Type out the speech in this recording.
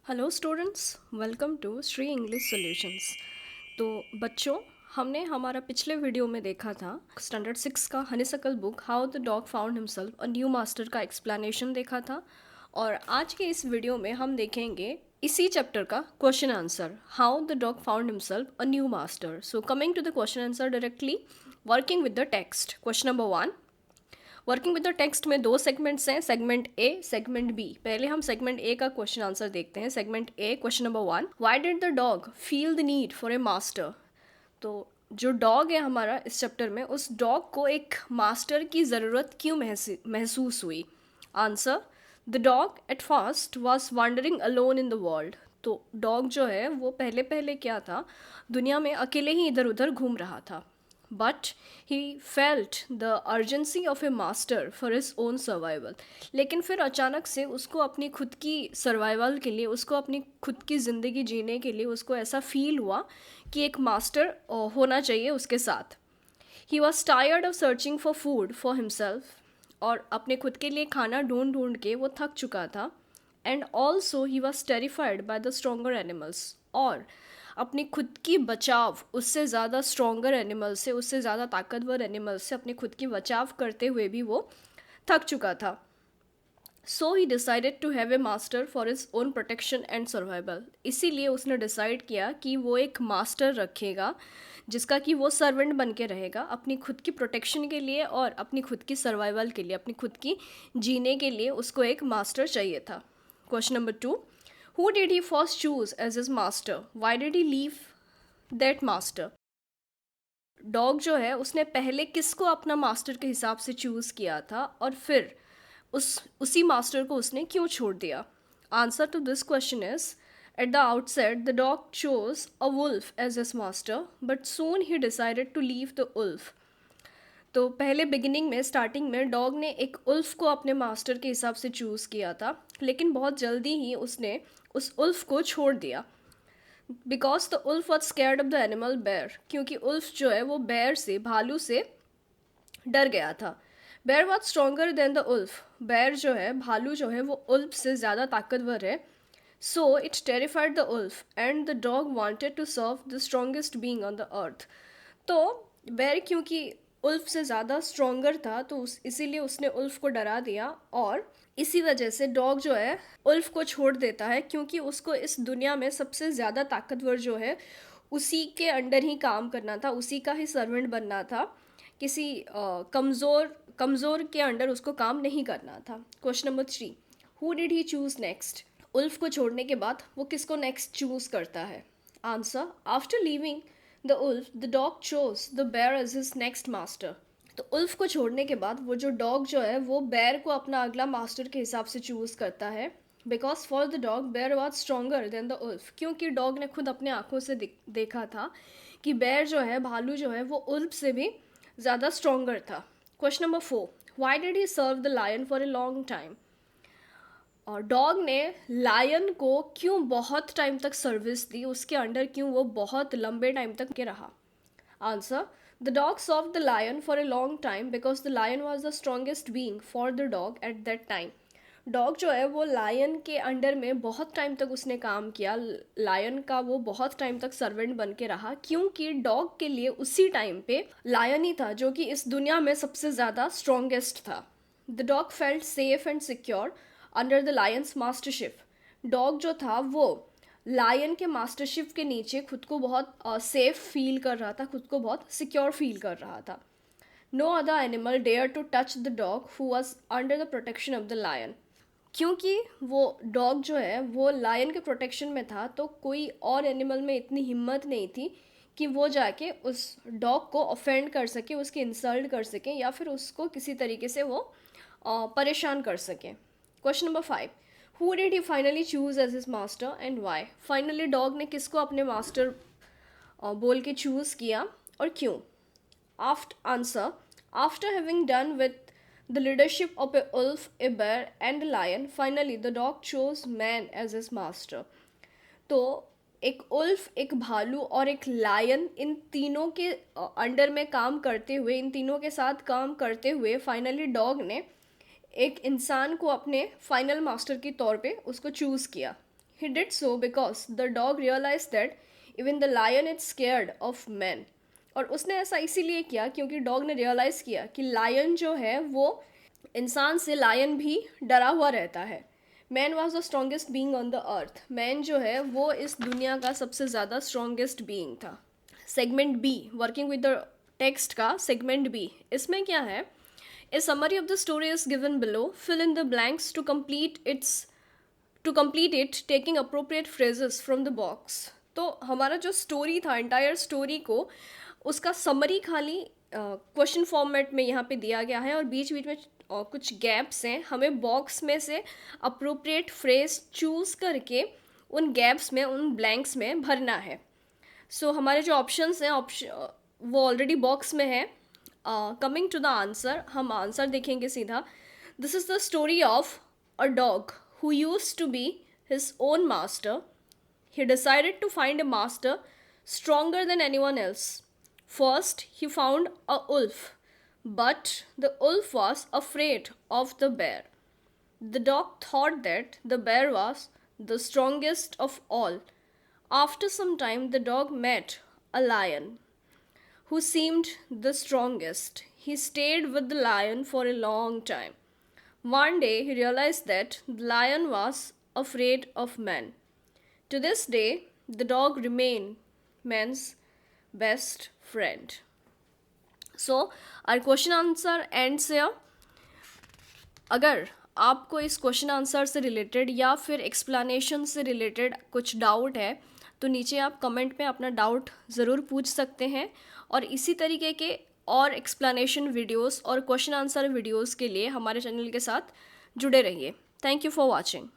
Hello students, welcome to Shri English Solutions. तो बच्चों, हमने हमारा पिछले वीडियो में देखा था स्टैंडर्ड 6 का honeysuckle book how the dog found himself a new master का एक्सप्लेनेशन देखा था। और आज के इस वीडियो में हम देखेंगे इसी चैप्टर का question answer, how the dog found himself a new master. So coming to the question answer directly, working with the text. Question number 1, working with the text में दो सेगमेंट्स हैं, सेगमेंट ए, सेगमेंट बी। पहले हम segment A का question answer देखते हैं। Segment A, question number 1, why did the dog feel the need for a master. तो जो डॉग है हमारा इस चैप्टर में, उस डॉग को एक मास्टर की ज़रूरत क्यों महसूस हुई। Answer, the dog at first was wandering alone in the world. तो डॉग जो है वो पहले पहले क्या था, दुनिया में अकेले ही इधर उधर घूम रहा था। But he felt the urgency of A master for his own survival. लेकिन फिर अचानक से उसको अपनी खुद की सर्वाइवल के लिए, उसको अपनी खुद की ज़िंदगी जीने के लिए उसको ऐसा फील हुआ कि एक मास्टर होना चाहिए उसके साथ। He was tired of searching for food for himself. और अपने खुद के लिए खाना ढूंढ ढूंढ के वो थक चुका था। And also he was terrified by the stronger animals. और अपनी खुद की बचाव उससे ज़्यादा स्ट्रोंगर एनिमल से, उससे ज़्यादा ताकतवर एनिमल से अपनी खुद की बचाव करते हुए भी वो थक चुका था। So he decided to have a master for his own protection and survival. इसीलिए उसने डिसाइड किया कि वो एक मास्टर रखेगा जिसका कि वो सर्वेंट बन के रहेगा अपनी खुद की प्रोटेक्शन के लिए और अपनी खुद की सर्वाइवल के लिए, अपनी खुद की जीने के लिए उसको एक मास्टर चाहिए था। Question number 2, who did he first choose as his master, why did he leave that master. Dog जो है उसने पहले किसको अपना मास्टर के हिसाब से चूज़ किया था और फिर उसी मास्टर को उसने क्यों छोड़ दिया। Answer to this question is, at the outset the dog chose a wolf as his master but soon he decided to leave the wolf. तो पहले बिगिनिंग में, स्टार्टिंग में डॉग ने एक उल्फ को अपने मास्टर के हिसाब से चूज़ किया था, लेकिन बहुत जल्दी ही उसने उस उल्फ को छोड़ दिया। Because the wolf was scared of the animal bear. क्योंकि उल्फ जो है वो बेयर से, भालू से डर गया था। Bear was stronger than the wolf. Bear जो है, भालू जो है, वो उल्फ से ज़्यादा ताकतवर है। So it terrified the wolf and the dog wanted to serve the strongest being on the earth. तो बेयर क्योंकि उल्फ से ज़्यादा स्ट्रोंगर था, तो इसीलिए उसने उल्फ को डरा दिया। और इसी वजह से डॉग जो है उल्फ को छोड़ देता है, क्योंकि उसको इस दुनिया में सबसे ज़्यादा ताकतवर जो है उसी के अंडर ही काम करना था, उसी का ही सर्वेंट बनना था। किसी कमज़ोर के अंडर उसको काम नहीं करना था। Question number 3, who did he choose next. Wolf को छोड़ने के बाद वो किसको नेक्स्ट चूज़ करता है। Answer, after leaving the wolf the dog chose the bear as his next master. तो उल्फ को छोड़ने के बाद वो जो डॉग जो है वो बेयर को अपना अगला मास्टर के हिसाब से चूज़ करता है। Because for the dog bear was stronger than the wolf. क्योंकि डॉग ने खुद अपने आंखों से देखा था कि बेयर जो है, भालू जो है, वो उल्फ से भी ज़्यादा स्ट्रोंगर था। Question number 4, why did he serve the lion for a long time. और डॉग ने लायन को क्यों बहुत टाइम तक सर्विस दी, उसके अंडर क्यों वो बहुत लंबे टाइम तक के रहा। Answer, the dog serve the lion for a long time because the lion was the strongest being for the dog at that time. Dog जो है वो लायन के अंडर में बहुत टाइम तक उसने काम किया, लायन का वो बहुत टाइम तक सर्वेंट बन के रहा, क्योंकि डॉग के लिए उसी टाइम पे लायन ही था जो कि इस दुनिया में सबसे ज़्यादा स्ट्रॉन्गेस्ट था। The dog felt safe and secure under the Lions mastership. Dog जो था वो लायन के मास्टरशिप के नीचे खुद को बहुत सेफ फील कर रहा था, खुद को बहुत सिक्योर फील कर रहा था। No other animal dare to touch the dog who was under the protection of the lion. क्योंकि वो डॉग जो है वो लायन के प्रोटेक्शन में था, तो कोई और एनिमल में इतनी हिम्मत नहीं थी कि वो जाके उस डॉग को ऑफेंड कर सके, उसकी इंसल्ट कर सके, या फिर उसको किसी तरीके से वो परेशान कर सके। Question number 5, who did he finally choose as his master and why. Finally dog ने किसको अपने मास्टर बोल के चूज़ किया और क्यों। Answer, after having done with the leadership of a wolf, a bear and a lion, finally the dog chose man as his master. तो एक उल्फ, एक भालू और एक लायन, इन तीनों के अंडर में काम करते हुए, इन तीनों के साथ काम करते हुए फाइनली डॉग ने एक इंसान को अपने फाइनल मास्टर के तौर पे उसको चूज़ किया। He did so because the dog realized that even the lion is scared of men. और उसने ऐसा इसीलिए किया क्योंकि डॉग ने रियलाइज़ किया कि लायन जो है वो इंसान से लायन भी डरा हुआ रहता है. Man was the strongest being on the earth. Man जो है वो इस दुनिया का सबसे ज़्यादा स्ट्रॉन्गेस्ट बीइंग था. Segment B, working with the text का सेगमेंट बी, इसमें क्या है? A summary of the story is given below. Fill in the blanks to complete it, taking appropriate phrases from the box. तो हमारा जो story था, entire story को उसका समरी खाली क्वेश्चन फॉर्मेट में यहाँ पे दिया गया है और बीच बीच में कुछ गैप्स हैं. हमें बॉक्स में से अप्रोप्रिएट फ्रेज चूज़ करके उन गैप्स में, उन ब्लैंक्स में भरना है. सो हमारे जो ऑप्शंस हैं वो ऑलरेडी बॉक्स में है. कमिंग टू द आंसर, हम आंसर देखेंगे सीधा. This is the story of a dog who used to be his own master. He decided to find a master stronger than anyone else. First, he found a wolf, but the wolf was afraid of the bear. The dog thought that the bear was the strongest of all. After some time, the dog met a lion who seemed the strongest. He stayed with the lion for a long time. One day he realized that the lion was afraid of man. To this day, the dog remained man's best friend. So, our question answer ends here. अगर आपको इस question answer से related या फिर explanation से related कुछ doubt है तो नीचे आप कमेंट में अपना डाउट ज़रूर पूछ सकते हैं. और इसी तरीके के और एक्सप्लेनेशन वीडियोस और क्वेश्चन आंसर वीडियोस के लिए हमारे चैनल के साथ जुड़े रहिए. Thank you for watching.